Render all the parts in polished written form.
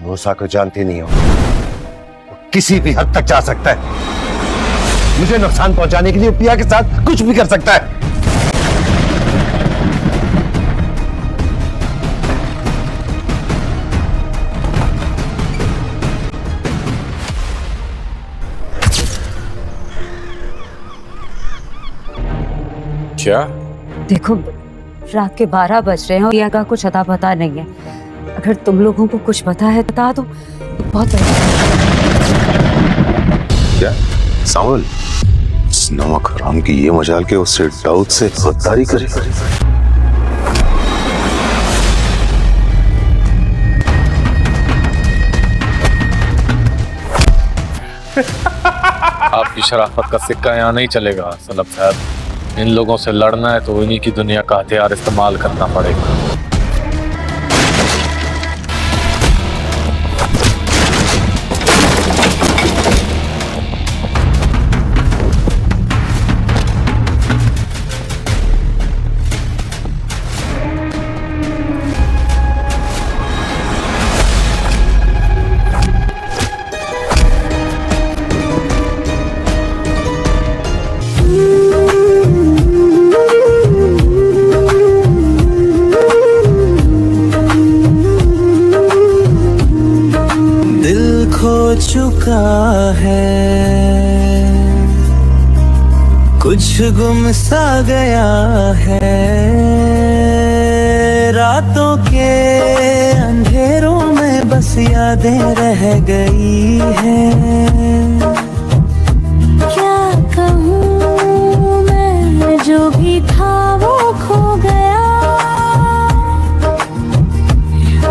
मूसा को जानती नहीं हो, वो किसी भी हद तक जा सकता है। मुझे नुकसान पहुंचाने के लिए पिया के साथ कुछ भी कर सकता है। क्या? देखो, रात के 12 बज रहे हैं और पिया का कुछ अता पता नहीं है। अगर तुम लोगों को कुछ पता है बता दो, बहुत क्या सावल, इस नमक हराम की ये मजाल के उससे दाऊद से गद्दारी करे। आपकी शराफत का सिक्का यहाँ नहीं चलेगा सलब साहब। इन लोगों से लड़ना है तो इन्हीं की दुनिया का हथियार इस्तेमाल करना पड़ेगा। चुका है, कुछ गुम सा गया है, रातों के अंधेरों में बस यादें रह गई हैं। क्या कहूँ मैं, जो भी था वो खो गया,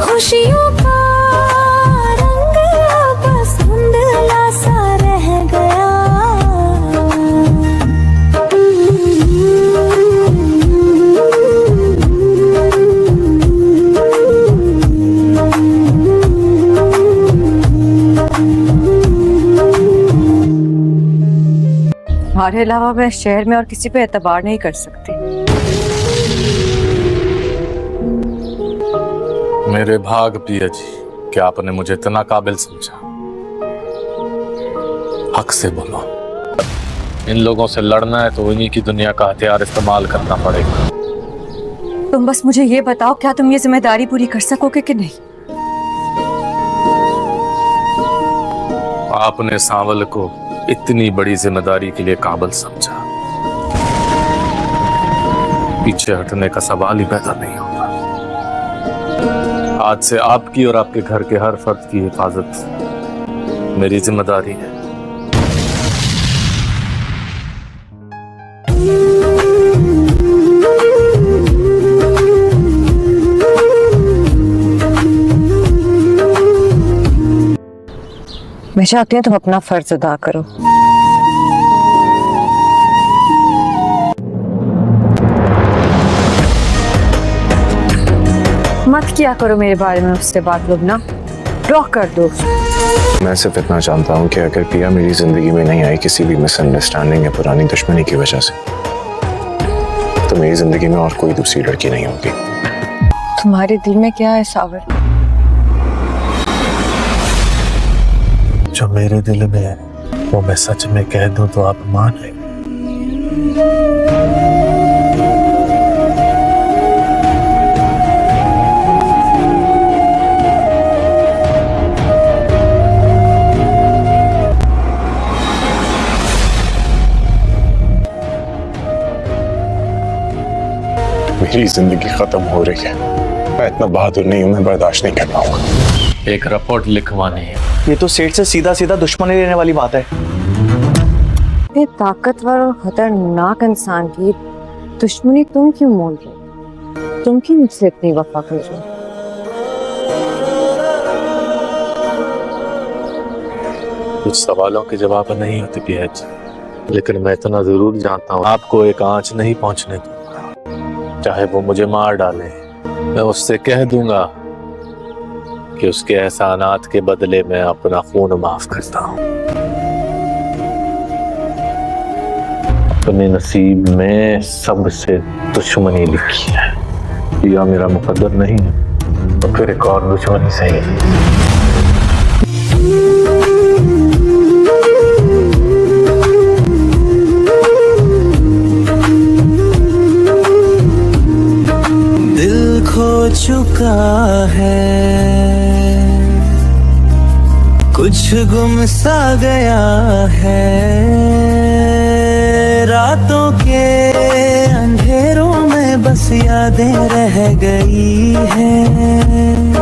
खुशियों का हमारे अलावा मैं शहर में और किसी पे एतबार नहीं कर सकती। मेरे भाग पिया जी, क्या आपने मुझे इतना काबिल समझा? हक से बोलो। इन लोगों से लड़ना है तो इन्हीं की दुनिया का हथियार इस्तेमाल करना पड़ेगा। तुम बस मुझे ये बताओ, क्या तुम ये जिम्मेदारी पूरी कर सकोगे कि नहीं? आपने सांवल को इतनी बड़ी जिम्मेदारी के लिए काबिल समझा, पीछे हटने का सवाल ही पैदा नहीं होगा। आज से आपकी और आपके घर के हर फर्द की हिफाजत मेरी जिम्मेदारी है। मैं चाहती हूँ तुम अपना फर्ज अदा करो। मत किया करो मेरे बारे में उससे बात, लुबना ड्रॉ कर दो। मैं सिर्फ इतना जानता हूँ कि अगर पिया मेरी जिंदगी में नहीं आई किसी भी मिसअंडरस्टैंडिंग या पुरानी दुश्मनी की वजह से, तो मेरी जिंदगी में और कोई दूसरी लड़की नहीं होगी। तुम्हारे दिल में क्या है सावर? जो मेरे दिल में है वो मैं सच में कह दूं तो आप मान लें। मेरी जिंदगी खत्म हो रही है, मैं इतना बहादुर नहीं हूं, मैं बर्दाश्त नहीं कर पाऊंगा। एक रिपोर्ट लिखवानी है। ये तो सेठ से सीधा सीधा दुश्मनी लेने वाली बात है। ये ताकतवर और खतरनाक इंसान की दुश्मनी तुम क्यों मोल रहे? तुम क्यों मुझसे इतनी वफा कर रहे हो? कुछ सवालों के जवाब नहीं होते पिया जी, लेकिन मैं इतना जरूर जानता हूँ, आपको एक आंच नहीं पहुंचने दूंगा। चाहे वो मुझे मार डाले, मैं उससे कह दूंगा कि उसके एहसानात के बदले मैं अपना खून माफ करता हूँ। अपने नसीब में सबसे दुश्मनी लिखी है, या मेरा मुकद्दर नहीं है तो फिर एक और दुश्मनी सही है। कुछ गुम सा गया है, रातों के अंधेरों में बस यादें रह गई हैं।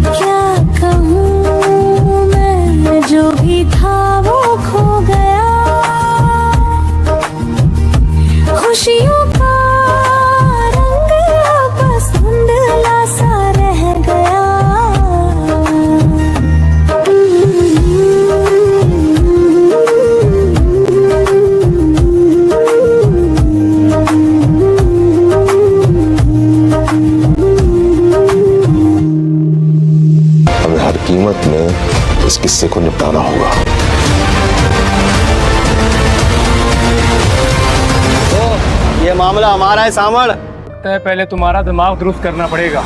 क्या कहूँ मैं, जो भी था वो खो गया, खुशियों का रंग बस धुंधला सा रह गया। हमें हर कीमत में इस किस्से को निपटाना होगा। ये मामला हमारा है सामण। पहले तुम्हारा दिमाग दुरुस्त करना पड़ेगा।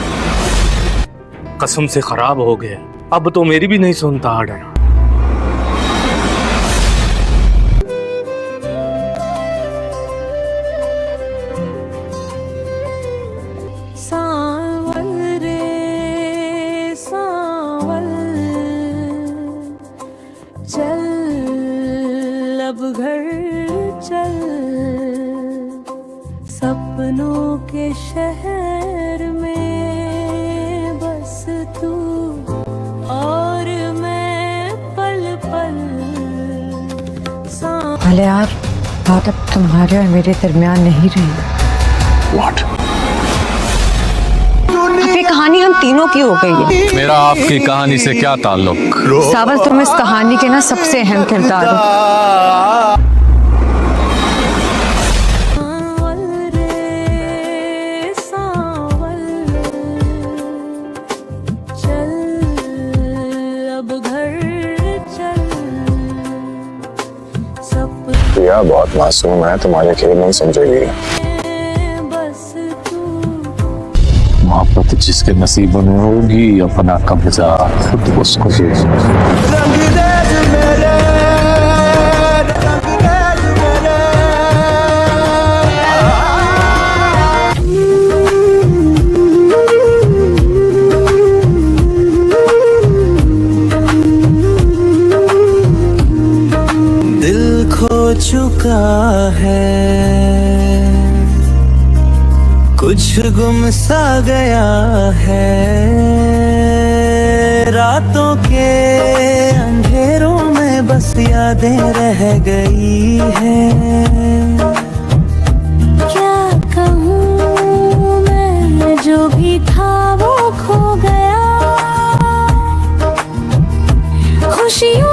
कसम से खराब हो गया, अब तो मेरी भी नहीं सुनता आड़ा। सांवल रे सांवल, चल अब घर चल, सपनों के शहर में बस तू और मैं पल पल। भले यार, बात अब तुम्हारे और मेरे दरमियान नहीं रही। What? अब ये कहानी हम तीनों की हो गई है। मेरा आपकी कहानी से क्या ताल्लुक? सावल, तुम इस कहानी के ना सबसे अहम किरदार हो। सांवल रे सांवल, चल अब घर चल, सपने प्रिया बहुत मासूम है, तुम्हारे खेल नहीं समझेगी। बस तू। मोहब्बत जिसके नसीबों में होगी, अपना कब्जा खुद उसको दे। रंगरेज मेरे, रंगरेज मेरे। दिल खो चुका है, कुछ गुम सा गया है, रातों के अंधेरों में बस यादें रह गई हैं। क्या कहूँ मैं, जो भी था वो खो गया, खुशियों